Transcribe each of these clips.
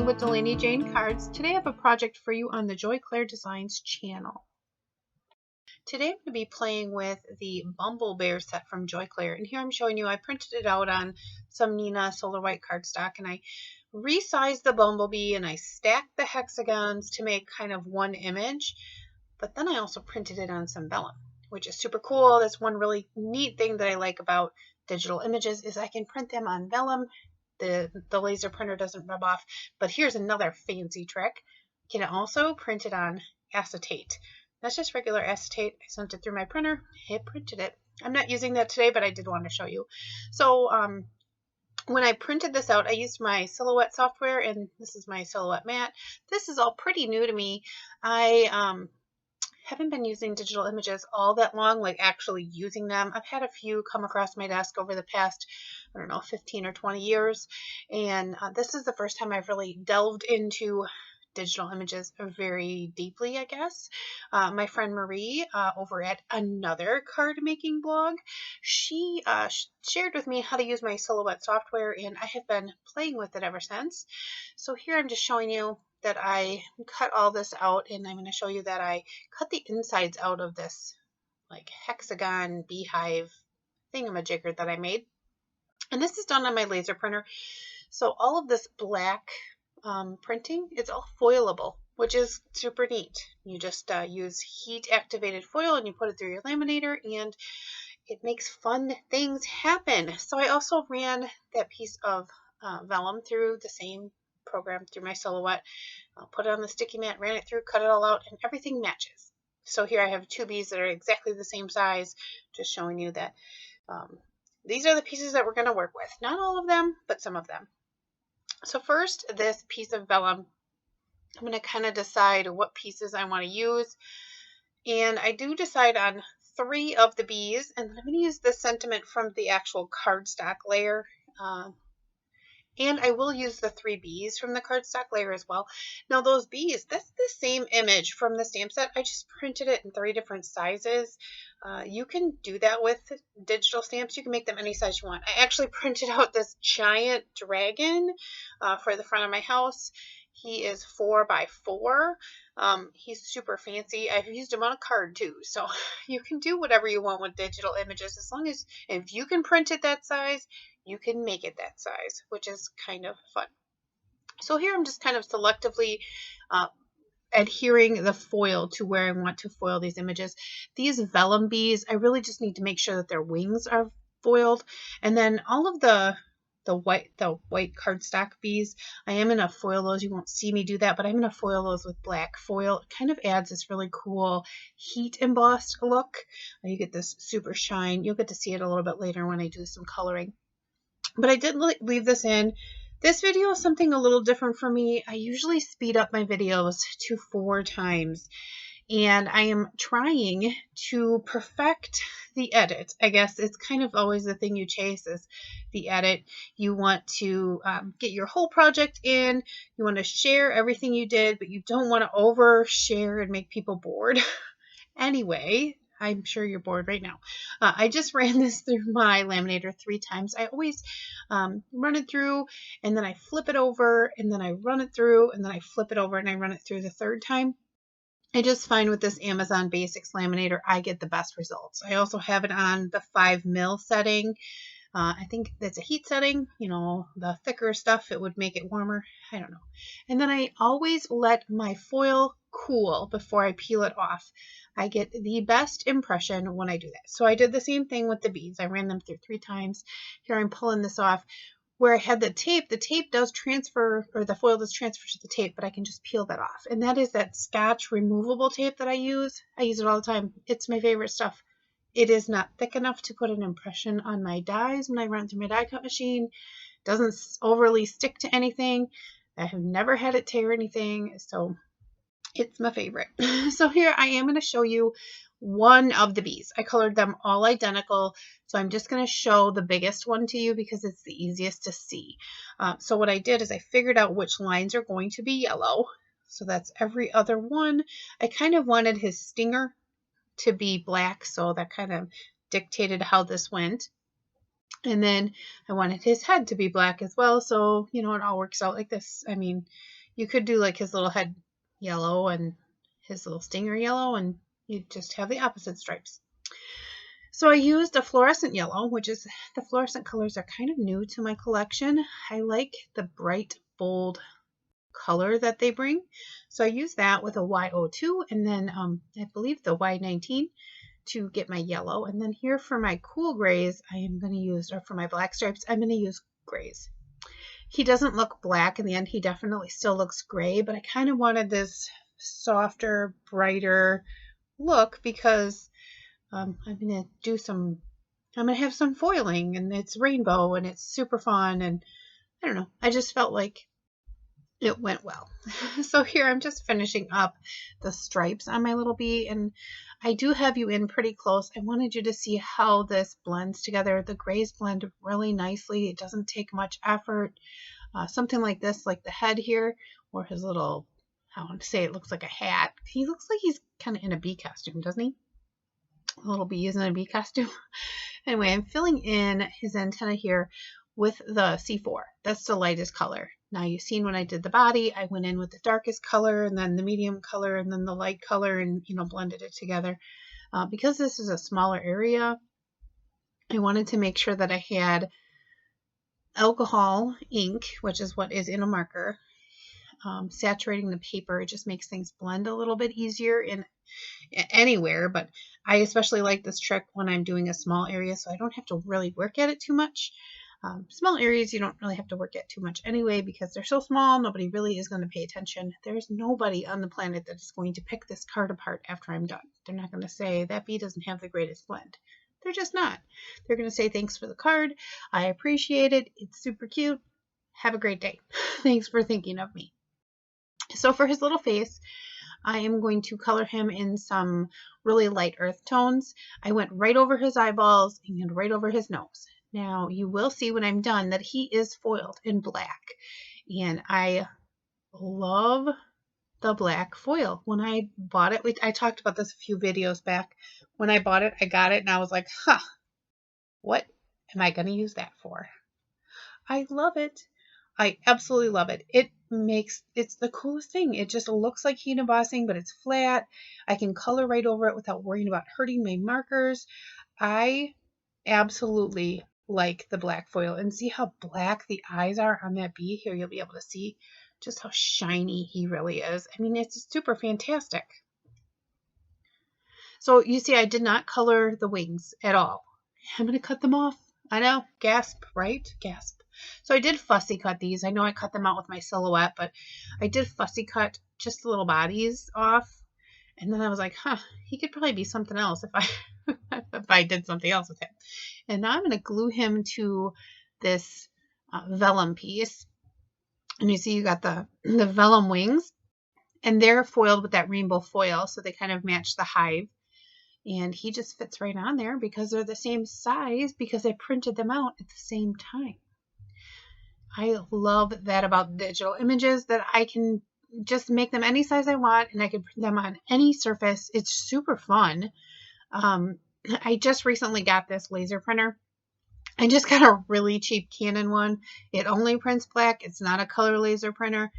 with Delaney Jane Cards. Today I have a project for you on the Clair Designs channel. Today I'm going to be playing with the Bumble Bear set from Clair, and here I'm showing you I printed it out on some Nina Solar White cardstock, and I resized the bumblebee and I stacked the hexagons to make kind of one image, but then I also printed it on some vellum, which is super cool. That's one really neat thing that I like about digital images is I can print them on vellum. The laser printer doesn't rub off. But here's another fancy trick. You can also print it on acetate. That's just regular acetate. I sent it through my printer. It printed it. I'm not using that today, but I did want to show you. So when I printed this out, I used my Silhouette software, and this is my Silhouette mat. This is all pretty new to me. I haven't been using digital images all that long, like actually using them. I've had a few come across my desk over the past, 15 or 20 years. And this is the first time I've really delved into digital images very deeply, I guess. My friend Marie over at another card making blog, she shared with me how to use my Silhouette software, and I have been playing with it ever since. So here I'm just showing you that I cut all this out, and I'm going to show you that I cut the insides out of this like hexagon beehive thingamajigger that I made. And this is done on my laser printer. So all of this black printing, it's all foilable, which is super neat. You just use heat activated foil and you put it through your laminator, and it makes fun things happen. So I also ran that piece of vellum through the same program through my Silhouette, put it on the sticky mat, ran it through, cut it all out, and everything matches. So here I have two bees that are exactly the same size, just showing you that these are the pieces that we're going to work with. Not all of them, but some of them. So first, this piece of vellum, I'm going to kind of decide what pieces I want to use, and I do decide on 3 of the bees, and I'm going to use the sentiment from the actual cardstock layer. And I will use the 3 bees from the cardstock layer as well. Now those bees, that's the same image from the stamp set. I just printed it in 3 different sizes. You can do that with digital stamps. You can make them any size you want. I actually printed out this giant dragon for the front of my house. He is 4 by 4. He's super fancy. I've used him on a card too. So you can do whatever you want with digital images, as long as if you can print it that size, you can make it that size, which is kind of fun. So here I'm just kind of selectively adhering the foil to where I want to foil these images. These vellum bees, I really just need to make sure that their wings are foiled. And then all of the white cardstock bees, I am going to foil those. You won't see me do that, but I'm going to foil those with black foil. It kind of adds this really cool heat embossed look. You get this super shine. You'll get to see it a little bit later when I do some coloring. But I did leave this in. This video is something a little different for me. I usually speed up my videos to 4 times, and I am trying to perfect the edit. I guess it's kind of always the thing you chase is the edit. You want to get your whole project in. You want to share everything you did, but you don't want to overshare and make people bored. Anyway, I'm sure you're bored right now. I just ran this through my laminator 3 times. I always run it through, and then I flip it over, and then I run it through, and then I flip it over, and I run it through the 3rd time. I just find with this Amazon Basics laminator, I get the best results. I also have it on the 5 mil setting. I think that's a heat setting. The thicker stuff, it would make it warmer. I don't know. And then I always let my foil cool before I peel it off. I get the best impression when I do that. So I did the same thing with the beads. I ran them through 3 times. Here I'm pulling this off. Where I had the tape does transfer, or the foil does transfer to the tape, but I can just peel that off. And that is that Scotch removable tape that I use. I use it all the time. It's my favorite stuff. It is not thick enough to put an impression on my dies when I run through my die cut machine. It doesn't overly stick to anything. I have never had it tear anything, so it's my favorite. So here I am going to show you one of the bees. I colored them all identical, so I'm just going to show the biggest one to you because it's the easiest to see. So what I did is I figured out which lines are going to be yellow. So that's every other one. I kind of wanted his stinger to be black, so that kind of dictated how this went. And then I wanted his head to be black as well, so it all works out like this. I mean, You could do like his little head yellow and his little stinger yellow, and you just have the opposite stripes. So I used a fluorescent yellow, which is, the fluorescent colors are kind of new to my collection. I like the bright, bold color that they bring. So I use that with a Y02 and then I believe the Y19 to get my yellow. And then here for my cool grays, I am going to use, or for my black stripes, I'm going to use grays. He doesn't look black in the end. He definitely still looks gray, but I kind of wanted this softer, brighter look because I'm going to have some foiling and it's rainbow and it's super fun. And I don't know, I just felt like it went well. So here I'm just finishing up the stripes on my little bee, and I do have you in pretty close. I wanted you to see how this blends together. The grays blend really nicely. It doesn't take much effort. Something like this, like the head here, or his little, I want to say it looks like a hat. He looks like he's kind of in a bee costume, doesn't he? A little bee is in a bee costume. Anyway, I'm filling in his antenna here with the C4. That's the lightest color. Now you've seen when I did the body, I went in with the darkest color and then the medium color and then the light color and, blended it together. Because this is a smaller area, I wanted to make sure that I had alcohol ink, which is what is in a marker, saturating the paper. It just makes things blend a little bit easier in anywhere, but I especially like this trick when I'm doing a small area, so I don't have to really work at it too much. Small areas you don't really have to work at too much anyway because they're so small, nobody really is going to pay attention. There's nobody on the planet that is going to pick this card apart after I'm done. They're not going to say that bee doesn't have the greatest blend. They're just not. They're going to say thanks for the card. I appreciate it. It's super cute. Have a great day. Thanks for thinking of me. So for his little face, I am going to color him in some really light earth tones. I went right over his eyeballs and right over his nose. Now you will see when I'm done that he is foiled in black, and I love the black foil. When I bought it, I talked about this a few videos back. When I bought it, I got it and I was like, what am I going to use that for? I love it. I absolutely love it. It's the coolest thing. It just looks like heat embossing, but it's flat. I can color right over it without worrying about hurting my markers. I absolutely like the black foil, and see how black the eyes are on that bee. Here you'll be able to see just how shiny he really is. I mean, it's super fantastic. So you see I did not color the wings at all. I'm going to cut them off. I know, gasp, right? Gasp. So I did fussy cut these. I know I cut them out with my silhouette, but I did fussy cut just the little bodies off. And then I was like, he could probably be something else if I did something else with him. And now I'm going to glue him to this vellum piece. And you see you got the vellum wings, and they're foiled with that rainbow foil, so they kind of match the hive. And he just fits right on there because they're the same size, because I printed them out at the same time. I love that about digital images, that I can just make them any size I want, and I can print them on any surface. It's super fun. I just recently got this laser printer. I just got a really cheap Canon one. It only prints black. It's not a color laser printer.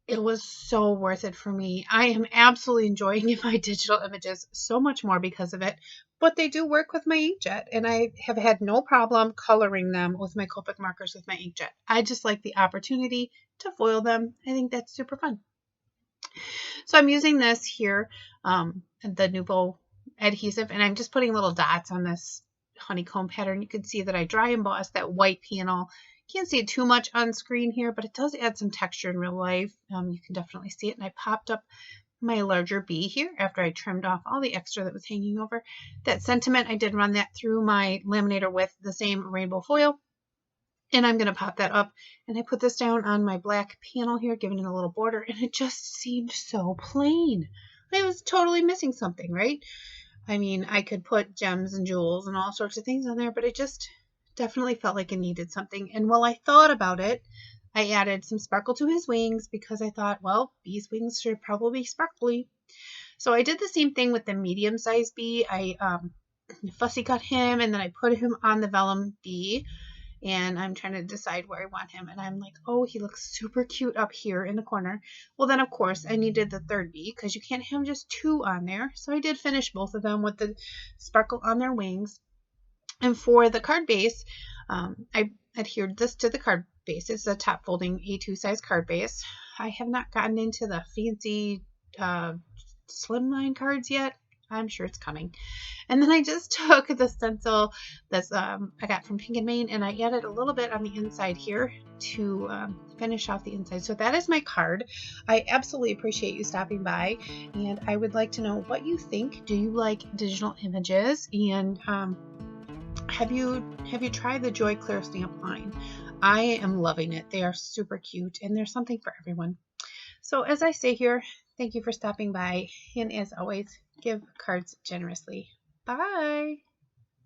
It was so worth it for me. I am absolutely enjoying my digital images so much more because of it. But they do work with my inkjet, and I have had no problem coloring them with my Copic markers with my inkjet. I just like the opportunity to foil them. I think that's super fun. So I'm using this here, the Nuvo adhesive, and I'm just putting little dots on this honeycomb pattern. You can see that I dry embossed that white panel. Can't see it too much on screen here, but it does add some texture in real life. You can definitely see it. And I popped up my larger bee here after I trimmed off all the extra that was hanging over. That sentiment, I did run that through my laminator with the same rainbow foil. And I'm going to pop that up. And I put this down on my black panel here, giving it a little border. And it just seemed so plain. I was totally missing something, right? I mean, I could put gems and jewels and all sorts of things on there, but it just definitely felt like it needed something. And while I thought about it, I added some sparkle to his wings because I thought, well, bees' wings should probably be sparkly. So I did the same thing with the medium-sized bee. I fussy cut him, and then I put him on the vellum bee. and I'm trying to decide where I want him. And I'm like, oh, he looks super cute up here in the corner. Well, then of course I needed the third bee because you can't have just two on there. So I did finish both of them with the sparkle on their wings. And for the card base, I adhered this to the card base. It's a top folding A2 size card base. I have not gotten into the fancy slimline cards yet. I'm sure it's coming. And then I just took the stencil that's I got from Pink and Main, and I added a little bit on the inside here to finish off the inside. So that is my card. I absolutely appreciate you stopping by, and I would like to know what you think. Do you like digital images? And have you tried the Joy Clair stamp line? I am loving it. They are super cute, and there's something for everyone. So as I say here, thank you for stopping by, and as always, give cards generously. Bye.